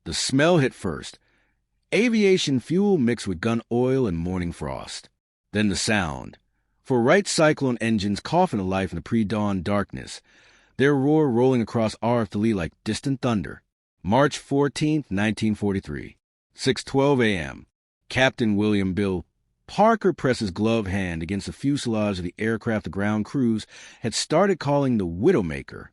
The smell hit first. Aviation fuel mixed with gun oil and morning frost. Then the sound. For Wright Cyclone engines coughing to life in the pre-dawn darkness, their roar rolling across Arthur like distant thunder. March 14, 1943, 6:12 a.m. Captain William Bill Parker pressed his gloved hand against the fuselage of the aircraft the ground crews had started calling the Widowmaker.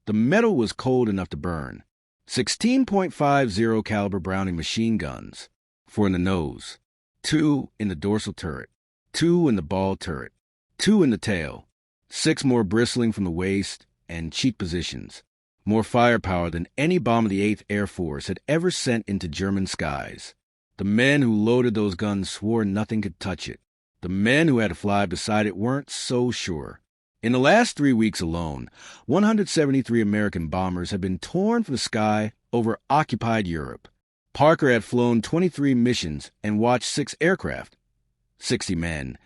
The metal was cold enough to burn. 16.50 caliber Browning machine guns, 4 in the nose, 2 in the dorsal turret, 2 in the ball turret, 2 in the tail, 6 more bristling from the waist and cheek positions, more firepower than any bomb of the 8th Air Force had ever sent into German skies. The men who loaded those guns swore nothing could touch it. The men who had to fly beside it weren't so sure. In the last 3 weeks alone, 173 American bombers had been torn from the sky over occupied Europe. Parker had flown 23 missions and watched 6 aircraft, 60 men,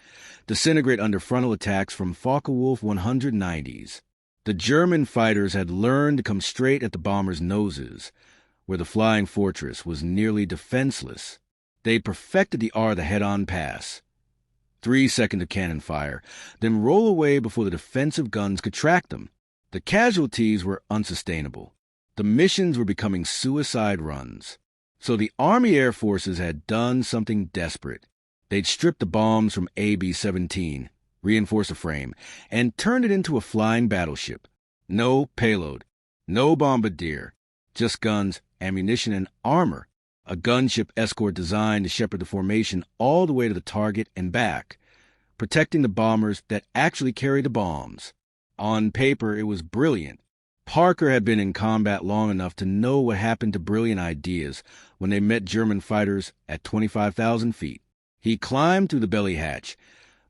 disintegrate under frontal attacks from Focke-Wulf 190s. The German fighters had learned to come straight at the bombers' noses, where the flying fortress was nearly defenseless. They perfected the art of the head-on pass. 3 seconds of cannon fire, then roll away before the defensive guns could track them. The casualties were unsustainable. The missions were becoming suicide runs. So the Army Air Forces had done something desperate. They'd stripped the bombs from AB-17, reinforced the frame, and turned it into a flying battleship. No payload, no bombardier, just guns, ammunition, and armor. A gunship escort designed to shepherd the formation all the way to the target and back, protecting the bombers that actually carried the bombs. On paper, it was brilliant. Parker had been in combat long enough to know what happened to brilliant ideas when they met German fighters at 25,000 feet. He climbed through the belly hatch,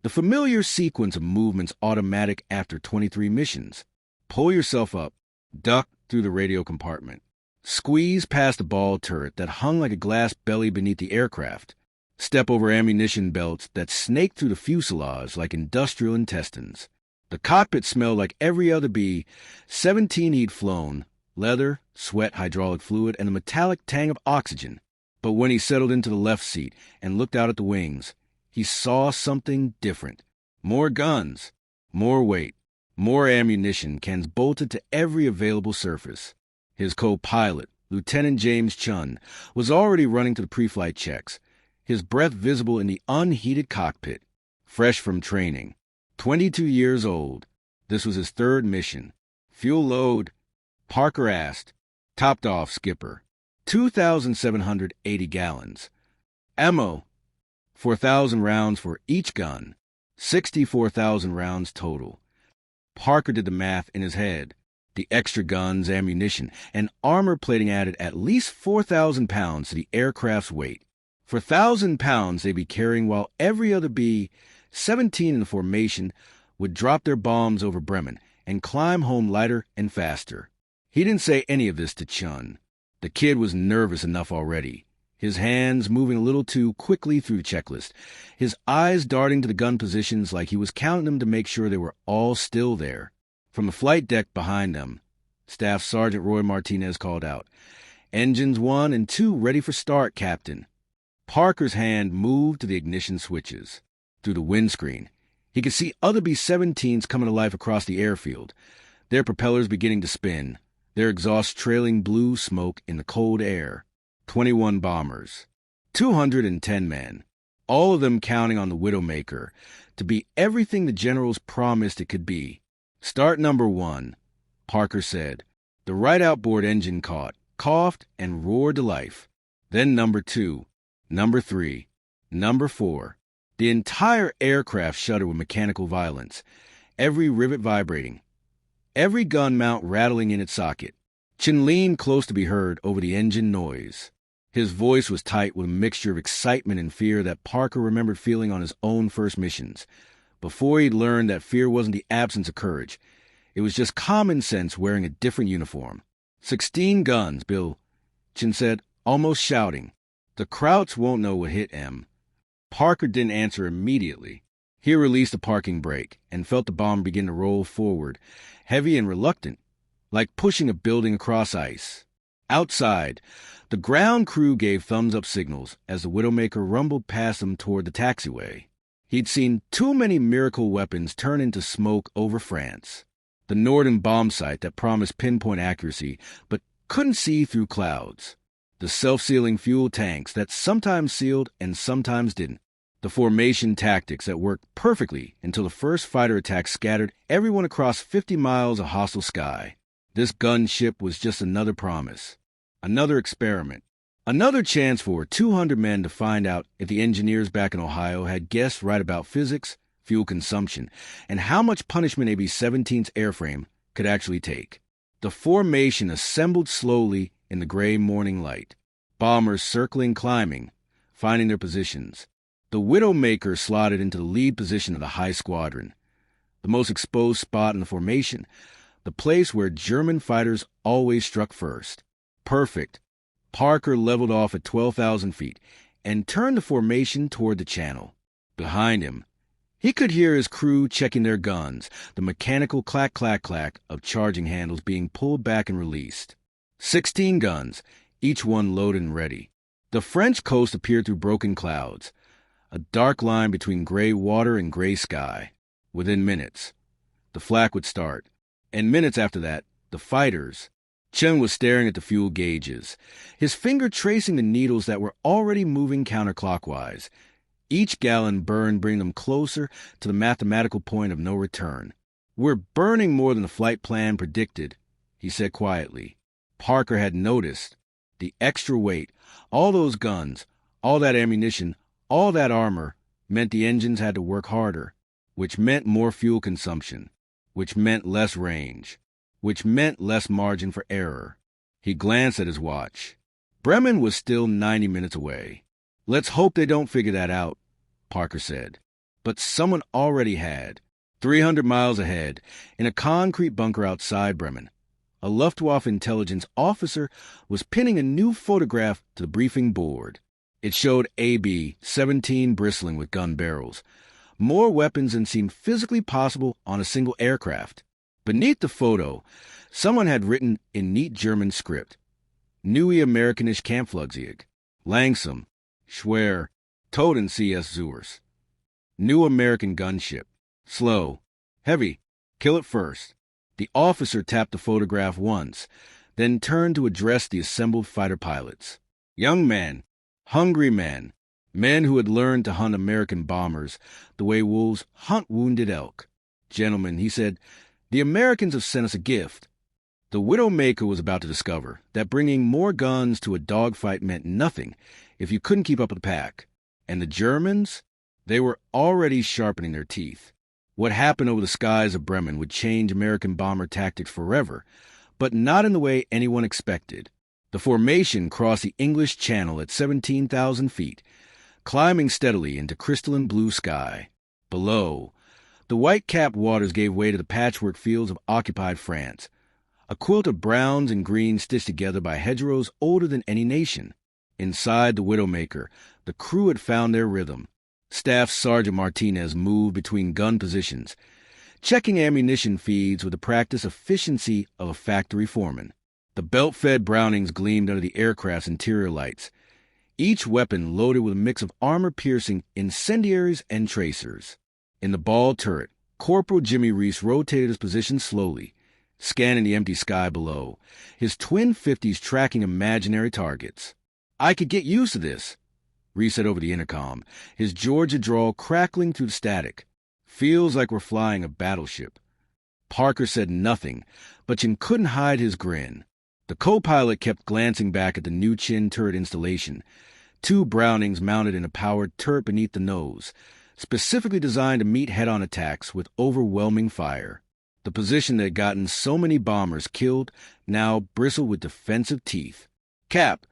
the familiar sequence of movements automatic after 23 missions. Pull yourself up, duck through the radio compartment. Squeeze past the ball turret that hung like a glass belly beneath the aircraft. Step over ammunition belts that snaked through the fuselage like industrial intestines. The cockpit smelled like every other B-17 he'd flown, leather, sweat, hydraulic fluid, and the metallic tang of oxygen. But when he settled into the left seat and looked out at the wings, he saw something different. More guns, more weight, more ammunition, cans bolted to every available surface. His co-pilot, Lieutenant James Chun, was already running to the pre-flight checks, his breath visible in the unheated cockpit, fresh from training. 22 years old. This was his 3rd mission. Fuel load, Parker asked. Topped off, skipper. 2,780 gallons. Ammo, 4,000 rounds for each gun. 64,000 rounds total. Parker did the math in his head. The extra guns, ammunition, and armor plating added at least 4,000 pounds to the aircraft's weight. For 1,000 pounds they'd be carrying while every other B-17 in the formation would drop their bombs over Bremen and climb home lighter and faster. He didn't say any of this to Chun. The kid was nervous enough already, his hands moving a little too quickly through the checklist, his eyes darting to the gun positions like he was counting them to make sure they were all still there. From the flight deck behind them, Staff Sergeant Roy Martinez called out, "Engines 1 and 2 ready for start, Captain." Parker's hand moved to the ignition switches. Through the windscreen, he could see other B-17s coming to life across the airfield, their propellers beginning to spin, their exhausts trailing blue smoke in the cold air. 21 bombers, 210 men, all of them counting on the Widowmaker to be everything the generals promised it could be. "Start number 1, Parker said. The right outboard engine caught, coughed, and roared to life. Then number 2, number 3, number 4. The entire aircraft shuddered with mechanical violence, every rivet vibrating, every gun mount rattling in its socket. Chin leaned close to be heard over the engine noise. His voice was tight with a mixture of excitement and fear that Parker remembered feeling on his own first missions. Before he'd learned that fear wasn't the absence of courage. It was just common sense wearing a different uniform. 16 guns, Bill, Chin said, almost shouting. The Krauts won't know what hit M. Parker didn't answer immediately. He released the parking brake and felt the bomb begin to roll forward, heavy and reluctant, like pushing a building across ice. Outside, the ground crew gave thumbs-up signals as the Widowmaker rumbled past them toward the taxiway. He'd seen too many miracle weapons turn into smoke over France. The Norden bomb sight that promised pinpoint accuracy but couldn't see through clouds. The self-sealing fuel tanks that sometimes sealed and sometimes didn't. The formation tactics that worked perfectly until the first fighter attack scattered everyone across 50 miles of hostile sky. This gunship was just another promise, another experiment, another chance for 200 men to find out if the engineers back in Ohio had guessed right about physics, fuel consumption, and how much punishment AB-17's airframe could actually take. The formation assembled slowly in the gray morning light, bombers circling, climbing, finding their positions. The Widowmaker slotted into the lead position of the high squadron, the most exposed spot in the formation, the place where German fighters always struck first. Perfect. Parker leveled off at 12,000 feet and turned the formation toward the channel. Behind him, he could hear his crew checking their guns, the mechanical clack-clack-clack of charging handles being pulled back and released. 16 guns, each one loaded and ready. The French coast appeared through broken clouds, a dark line between gray water and gray sky. Within minutes, the flak would start. And minutes after that, the fighters. Chen was staring at the fuel gauges, his finger tracing the needles that were already moving counterclockwise. Each gallon burned bringing them closer to the mathematical point of no return. "We're burning more than the flight plan predicted," he said quietly. Parker had noticed. The extra weight, all those guns, all that ammunition, all that armor, meant the engines had to work harder, which meant more fuel consumption, which meant less range, which meant less margin for error. He glanced at his watch. Bremen was still 90 minutes away. "Let's hope they don't figure that out," Parker said. But someone already had. 300 miles ahead, in a concrete bunker outside Bremen, a Luftwaffe intelligence officer was pinning a new photograph to the briefing board. It showed AB-17 bristling with gun barrels, more weapons than seemed physically possible on a single aircraft. Beneath the photo, someone had written in neat German script, "Neue Amerikanische Kampfflugzeug, langsam, schwer, Toten CS Zurs." New American gunship, slow, heavy, kill it first. The officer tapped the photograph once, then turned to address the assembled fighter pilots. Young men, hungry men, men who had learned to hunt American bombers the way wolves hunt wounded elk. "Gentlemen," he said, "the Americans have sent us a gift." The Widowmaker was about to discover that bringing more guns to a dogfight meant nothing if you couldn't keep up with the pack. And the Germans? They were already sharpening their teeth. What happened over the skies of Bremen would change American bomber tactics forever, but not in the way anyone expected. The formation crossed the English Channel at 17,000 feet, climbing steadily into crystalline blue sky. Below, the white-capped waters gave way to the patchwork fields of occupied France, a quilt of browns and greens stitched together by hedgerows older than any nation. Inside the Widowmaker, the crew had found their rhythm. Staff Sergeant Martinez moved between gun positions, checking ammunition feeds with the practiced efficiency of a factory foreman. The belt-fed Brownings gleamed under the aircraft's interior lights, each weapon loaded with a mix of armor-piercing incendiaries and tracers. In the ball turret, Corporal Jimmy Reese rotated his position slowly, scanning the empty sky below, his twin 50s tracking imaginary targets. "I could get used to this," Reese said over the intercom, his Georgia drawl crackling through the static. "Feels like we're flying a battleship." Parker said nothing, but Chin couldn't hide his grin. The co-pilot kept glancing back at the new Chin turret installation, two Brownings mounted in a powered turret beneath the nose, specifically designed to meet head-on attacks with overwhelming fire. The position that had gotten so many bombers killed now bristled with defensive teeth. "Cap,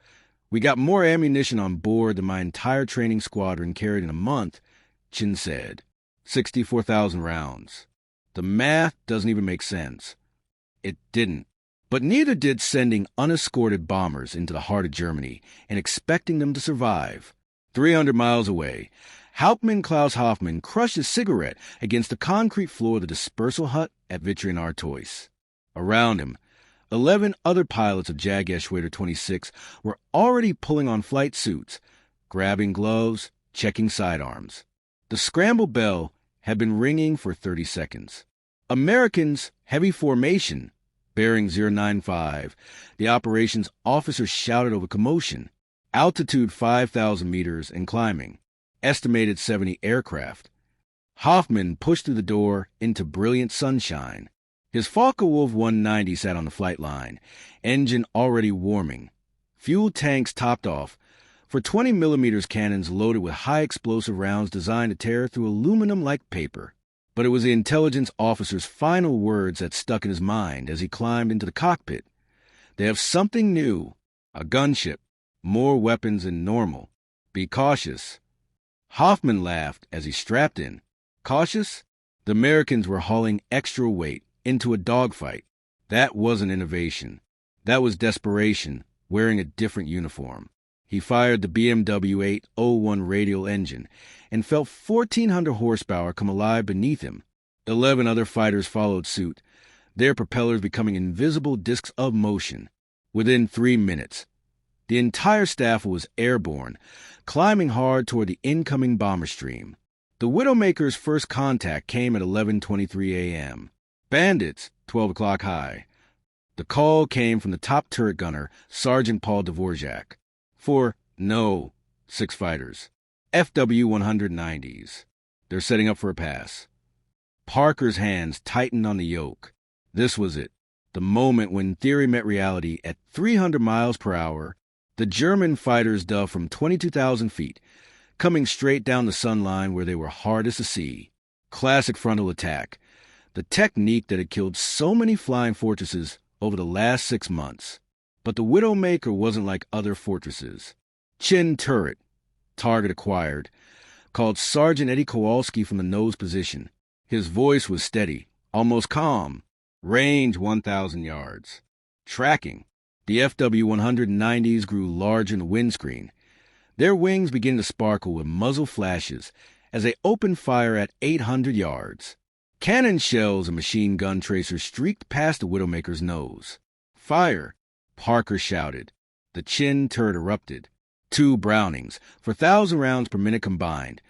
we got more ammunition on board than my entire training squadron carried in a month," Chin said. 64,000 rounds. The math doesn't even make sense. It didn't. But neither did sending unescorted bombers into the heart of Germany and expecting them to survive. 300 miles away, Hauptmann Klaus Hoffmann crushed his cigarette against the concrete floor of the dispersal hut at Vitry-en-Artois. Around him, 11 other pilots of Jag Eschwader 26 were already pulling on flight suits, grabbing gloves, checking sidearms. The scramble bell had been ringing for 30 seconds. Americans, heavy formation, bearing 095. The operations officer shouted over commotion. Altitude 5,000 meters and climbing. Estimated 70 aircraft. Hoffman pushed through the door into brilliant sunshine. His Focke-Wulf 190 sat on the flight line, engine already warming. Fuel tanks topped off, for 20mm cannons loaded with high explosive rounds designed to tear through aluminum like paper. But it was the intelligence officer's final words that stuck in his mind as he climbed into the cockpit. They have something new, a gunship, more weapons than normal. Be cautious. Hoffman laughed as he strapped in. Cautious? The Americans were hauling extra weight into a dogfight. That wasn't innovation. That was desperation, wearing a different uniform. He fired the BMW 801 radial engine and felt 1,400 horsepower come alive beneath him. 11 other fighters followed suit, their propellers becoming invisible discs of motion. Within 3 minutes, the entire staff was airborne, climbing hard toward the incoming bomber stream. The Widowmaker's first contact came at 11:23 a.m. Bandits, 12 o'clock high. The call came from the top turret gunner, Sergeant Paul Dvorak. For, no, 6 fighters. FW-190s. They're setting up for a pass. Parker's hands tightened on the yoke. This was it. The moment when theory met reality at 300 miles per hour. The German fighters dove from 22,000 feet, coming straight down the sun line where they were hardest to see. Classic frontal attack. The technique that had killed so many flying fortresses over the last 6 months. But the Widowmaker wasn't like other fortresses. Chin turret, target acquired, called Sergeant Eddie Kowalski from the nose position. His voice was steady, almost calm. Range 1,000 yards. Tracking. The FW-190s grew larger in the windscreen. Their wings began to sparkle with muzzle flashes as they opened fire at 800 yards. Cannon shells and machine gun tracers streaked past the Widowmaker's nose. Fire! Parker shouted. The Chin turret erupted. 2 Brownings, for 1,000 rounds per minute combined,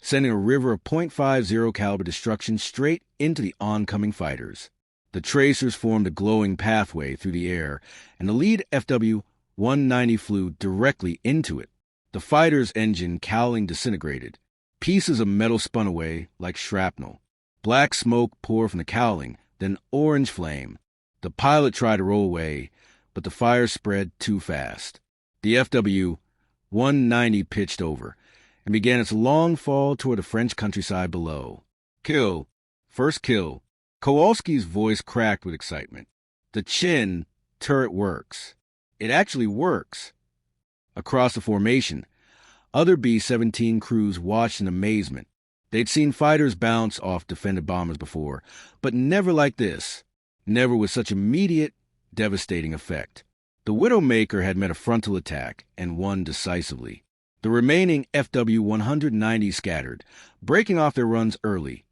sending a river of .50 caliber destruction straight into the oncoming fighters. The tracers formed a glowing pathway through the air, and the lead FW-190 flew directly into it. The fighter's engine cowling disintegrated. Pieces of metal spun away like shrapnel. Black smoke poured from the cowling, then orange flame. The pilot tried to roll away, but the fire spread too fast. The FW-190 pitched over and began its long fall toward the French countryside below. Kill. First kill. Kowalski's voice cracked with excitement. The Chin turret works. It actually works. Across the formation, other B-17 crews watched in amazement. They'd seen fighters bounce off defended bombers before, but never like this. Never with such immediate, devastating effect. The Widowmaker had met a frontal attack and won decisively. The remaining FW-190 scattered, breaking off their runs early,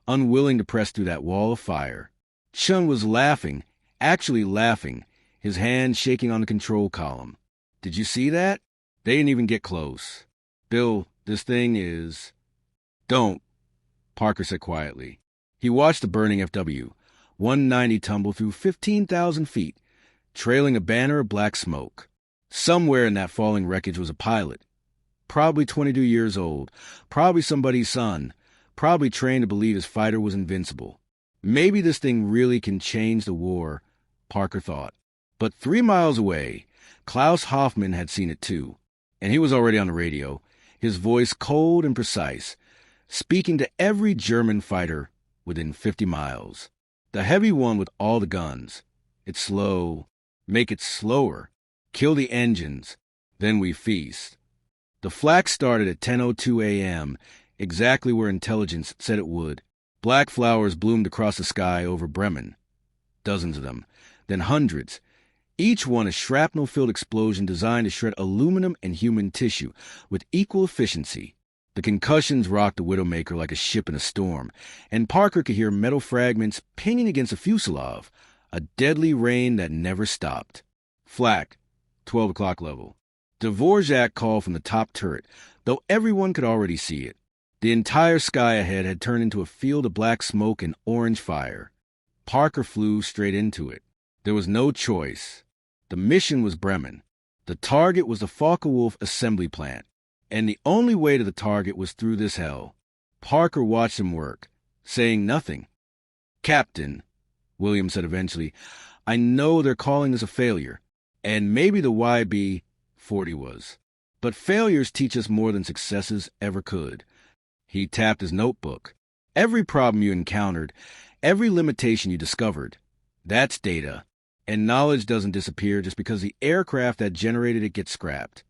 unwilling to press through that wall of fire. Chun was laughing, actually laughing, his hand shaking on the control column. Did you see that? They didn't even get close. Bill, this thing is... Don't, Parker said quietly. He watched the burning FW-190 tumble through 15,000 feet, trailing a banner of black smoke. Somewhere in that falling wreckage was a pilot, probably 22 years old, probably somebody's son, probably trained to believe his fighter was invincible. Maybe this thing really can change the war, Parker thought. But 3 miles away, Klaus Hoffman had seen it too, and he was already on the radio, his voice cold and precise, speaking to every German fighter within 50 miles. The heavy one with all the guns. It's slow. Make it slower. Kill the engines. Then we feast. The flak started at 10:02 a.m., exactly where intelligence said it would. Black flowers bloomed across the sky over Bremen. Dozens of them. Then hundreds. Each one a shrapnel-filled explosion designed to shred aluminum and human tissue with equal efficiency. The concussions rocked the Widowmaker like a ship in a storm, and Parker could hear metal fragments pinging against the fuselage, a deadly rain that never stopped. Flak, 12 o'clock level. Dvorak called from the top turret, though everyone could already see it. The entire sky ahead had turned into a field of black smoke and orange fire. Parker flew straight into it. There was no choice. The mission was Bremen. The target was the Focke-Wulf assembly plant, and the only way to the target was through this hell. Parker watched him work, saying nothing. "Captain," William said eventually, "I know they're calling this a failure, and maybe the YB-40 was. But failures teach us more than successes ever could." He tapped his notebook. "Every problem you encountered, every limitation you discovered, that's data. And knowledge doesn't disappear just because the aircraft that generated it gets scrapped."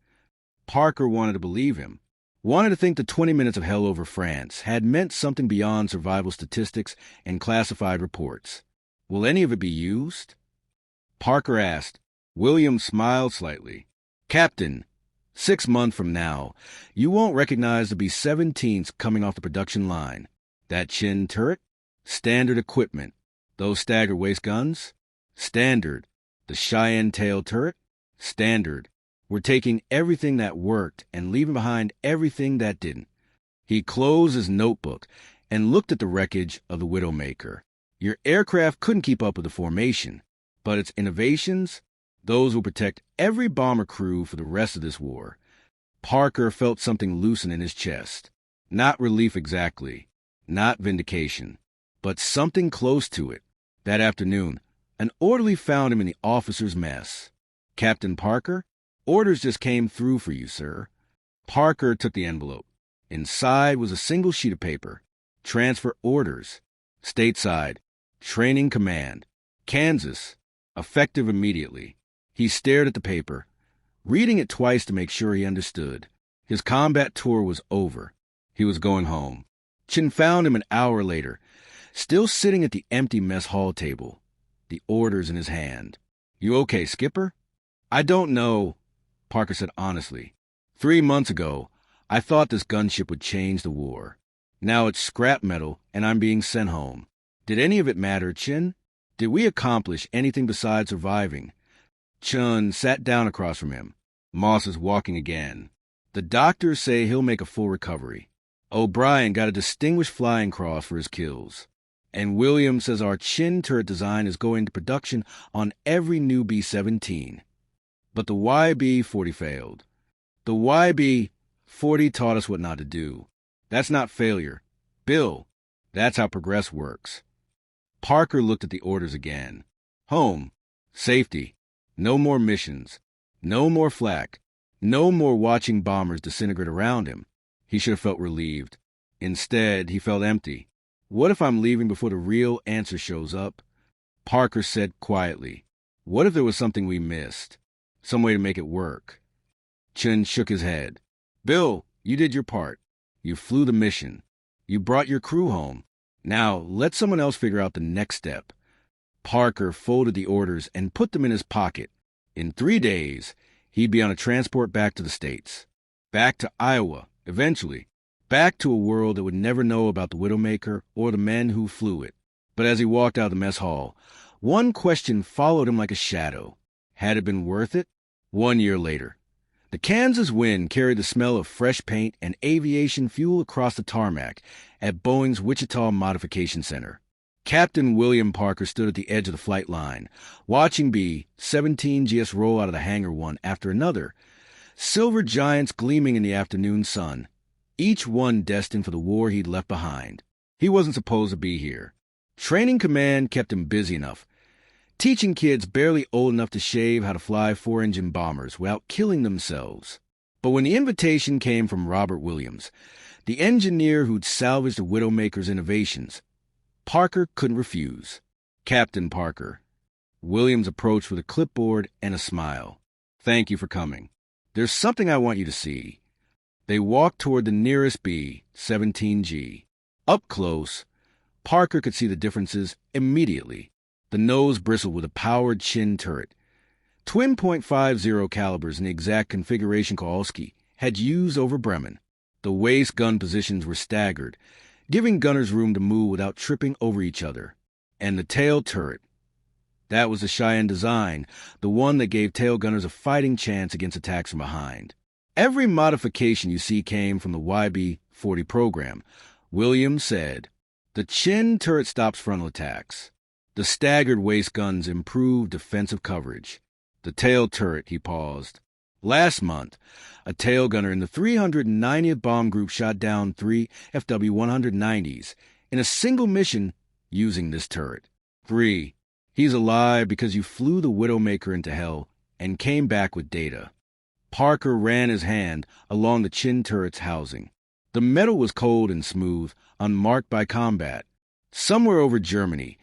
Parker wanted to believe him, wanted to think the 20 minutes of hell over France had meant something beyond survival statistics and classified reports. Will any of it be used? Parker asked. William smiled slightly. "Captain, 6 months from now, you won't recognize the B-17s coming off the production line. That Chin turret? Standard equipment. Those stagger waist guns? Standard. The Cheyenne tail turret? Standard. We're taking everything that worked and leaving behind everything that didn't." He closed his notebook and looked at the wreckage of the Widowmaker. Your aircraft couldn't keep up with the formation, but its innovations, those will protect every bomber crew for the rest of this war. Parker felt something loosen in his chest. Not relief exactly, not vindication, but something close to it. That afternoon, an orderly found him in the officer's mess. "Captain Parker, orders just came through for you, sir." Parker took the envelope. Inside was a single sheet of paper. Transfer orders. Stateside. Training command. Kansas. Effective immediately. He stared at the paper, reading it twice to make sure he understood. His combat tour was over. He was going home. Chin found him an hour later, still sitting at the empty mess hall table, the orders in his hand. "You okay, Skipper?" "I don't know," Parker said honestly. 3 months ago, I thought this gunship would change the war. Now it's scrap metal, and I'm being sent home. Did any of it matter, Chin? Did we accomplish anything besides surviving?" Chun sat down across from him. Moss is walking again. "The doctors say he'll make a full recovery. O'Brien got a distinguished flying cross for his kills. And Williams says our Chin turret design is going to production on every new B-17. But the YB-40 failed. The YB-40 taught us what not to do. That's not failure. Bill, that's how progress works." Parker looked at the orders again. Home. Safety. No more missions. No more flak. No more watching bombers disintegrate around him. He should have felt relieved. Instead, he felt empty. What if I'm leaving before the real answer shows up? Parker said quietly, "What if there was something we missed? Some way to make it work?" Chin shook his head. "Bill, you did your part. You flew the mission. You brought your crew home. Now, let someone else figure out the next step." Parker folded the orders and put them in his pocket. In 3 days, he'd be on a transport back to the States. Back to Iowa, eventually. Back to a world that would never know about the Widowmaker or the men who flew it. But as he walked out of the mess hall, one question followed him like a shadow. Had it been worth it? 1 year later. The Kansas wind carried the smell of fresh paint and aviation fuel across the tarmac at Boeing's Wichita Modification Center. Captain William Parker stood at the edge of the flight line, watching B-17GS roll out of the hangar one after another, silver giants gleaming in the afternoon sun, each one destined for the war he'd left behind. He wasn't supposed to be here. Training command kept him busy enough, teaching kids barely old enough to shave how to fly 4-engine bombers without killing themselves. But when the invitation came from Robert Williams, the engineer who'd salvaged the Widowmaker's innovations, Parker couldn't refuse. "Captain Parker." Williams approached with a clipboard and a smile. "Thank you for coming. There's something I want you to see." They walked toward the nearest B-17G. Up close, Parker could see the differences immediately. The nose bristled with a powered Chin turret. Twin .50 calibers in the exact configuration Kowalski had used over Bremen. The waist gun positions were staggered, giving gunners room to move without tripping over each other. And the tail turret. That was the Cheyenne design, the one that gave tail gunners a fighting chance against attacks from behind. Every modification you see came from the YB-40 program. Williams said, the chin turret stops frontal attacks. The staggered waist guns improve defensive coverage. The tail turret, he paused. Last month, a tail gunner in the 390th Bomb Group shot down 3 FW-190s in a single mission using this turret. 3. He's alive because you flew the Widowmaker into hell and came back with data. Parker ran his hand along the chin turret's housing. The metal was cold and smooth, unmarked by combat. Somewhere over Germany,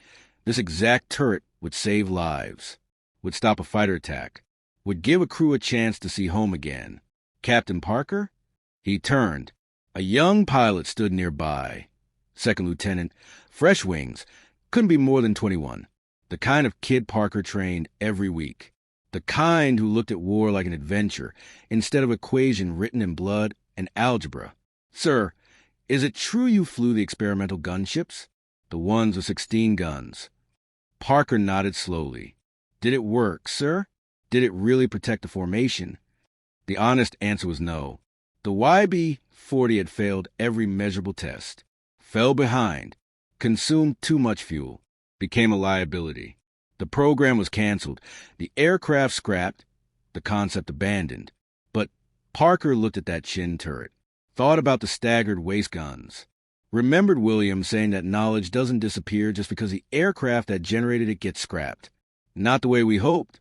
this exact turret would save lives, would stop a fighter attack, would give a crew a chance to see home again. Captain Parker? He turned. A young pilot stood nearby. Second lieutenant, fresh wings, couldn't be more than 21. The kind of kid Parker trained every week. The kind who looked at war like an adventure instead of equation written in blood and algebra. Sir, is it true you flew the experimental gunships? The ones with 16 guns. Parker nodded slowly. Did it work, sir? Did it really protect the formation? The honest answer was no. The YB-40 had failed every measurable test. Fell behind. Consumed too much fuel. Became a liability. The program was canceled. The aircraft scrapped. The concept abandoned. But Parker looked at that chin turret. Thought about the staggered waist guns. Remembered Williams saying that knowledge doesn't disappear just because the aircraft that generated it gets scrapped. Not the way we hoped,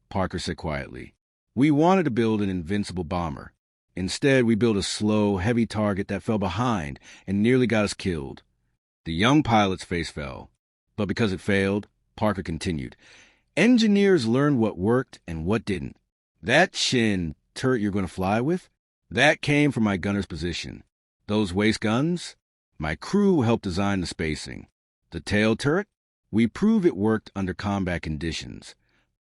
Parker said quietly. We wanted to build an invincible bomber. Instead, we built a slow, heavy target that fell behind and nearly got us killed. The young pilot's face fell. But because it failed, Parker continued, engineers learned what worked and what didn't. That chin turret you're going to fly with, that came from my gunner's position. Those waist guns, my crew helped design the spacing. The tail turret, we proved it worked under combat conditions.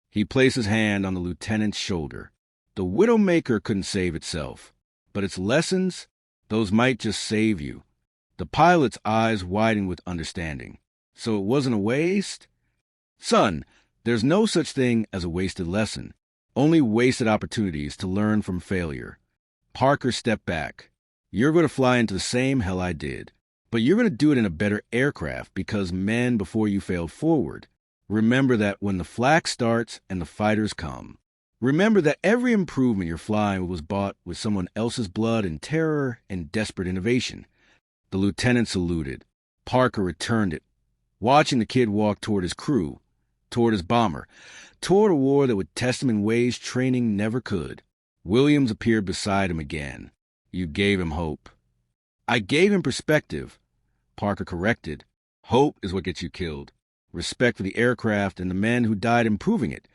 He placed his hand on the lieutenant's shoulder. The Widowmaker couldn't save itself, but its lessons, those might just save you. The pilot's eyes widened with understanding. So it wasn't a waste? Son, there's no such thing as a wasted lesson. Only wasted opportunities to learn from failure. Parker stepped back. You're going to fly into the same hell I did. But you're going to do it in a better aircraft because men before you failed forward. Remember that when the flak starts and the fighters come. Remember that every improvement you're flying was bought with someone else's blood and terror and desperate innovation. The lieutenant saluted. Parker returned it, watching the kid walk toward his crew, toward his bomber, toward a war that would test him in ways training never could. Williams appeared beside him again. You gave him hope. I gave him perspective, Parker corrected. Hope is what gets you killed. Respect for the aircraft and the men who died improving it.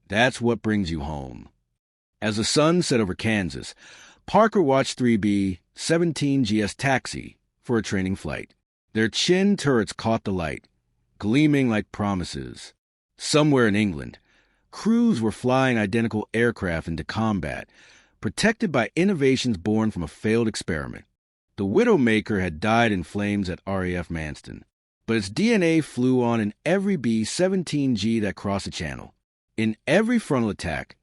That's what brings you home. As the sun set over Kansas, Parker watched 3B-17GS taxi for a training flight. Their chin turrets caught the light, gleaming like promises. Somewhere in England, crews were flying identical aircraft into combat, protected by innovations born from a failed experiment. The Widowmaker had died in flames at RAF Manston, but its DNA flew on in every B-17G that crossed the channel, in every frontal attack,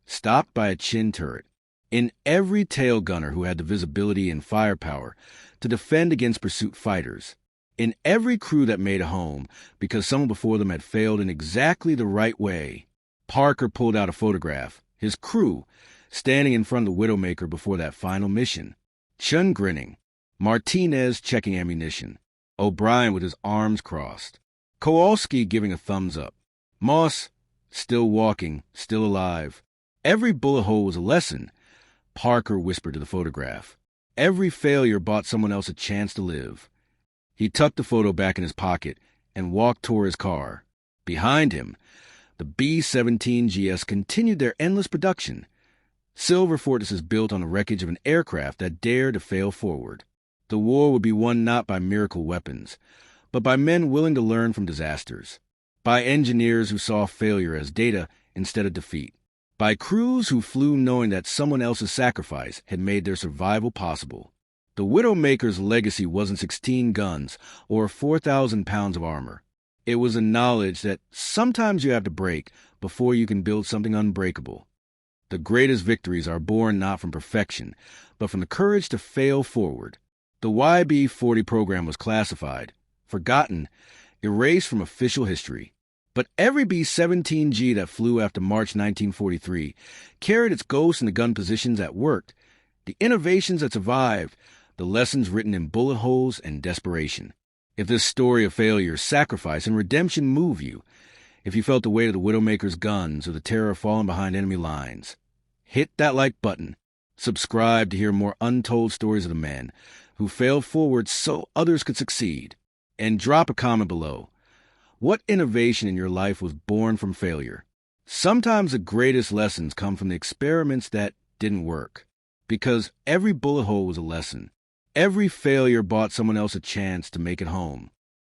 stopped by a chin turret, in every tail gunner who had the visibility and firepower to defend against pursuit fighters, in every crew that made a home because someone before them had failed in exactly the right way. Parker pulled out a photograph, his crew, standing in front of the Widowmaker before that final mission. Chun grinning, Martinez checking ammunition, O'Brien with his arms crossed, Kowalski giving a thumbs up, Moss still walking, still alive. Every bullet hole was a lesson, Parker whispered to the photograph. Every failure bought someone else a chance to live. He tucked the photo back in his pocket and walked toward his car. Behind him, the B-17GS continued their endless production. Silver fortresses built on the wreckage of an aircraft that dared to fail forward. The war would be won not by miracle weapons, but by men willing to learn from disasters. By engineers who saw failure as data instead of defeat. By crews who flew knowing that someone else's sacrifice had made their survival possible. The Widowmaker's legacy wasn't 16 guns or 4,000 pounds of armor. It was a knowledge that sometimes you have to break before you can build something unbreakable. The greatest victories are born not from perfection, but from the courage to fail forward. The YB-40 program was classified, forgotten, erased from official history. But every B-17G that flew after March 1943 carried its ghost in the gun positions that worked, the innovations that survived, the lessons written in bullet holes and desperation. If this story of failure, sacrifice, and redemption move you, if you felt the weight of the Widowmaker's guns or the terror of falling behind enemy lines, hit that like button. Subscribe to hear more untold stories of the men who failed forward so others could succeed. And drop a comment below. What innovation in your life was born from failure? Sometimes the greatest lessons come from the experiments that didn't work. Because every bullet hole was a lesson. Every failure bought someone else a chance to make it home.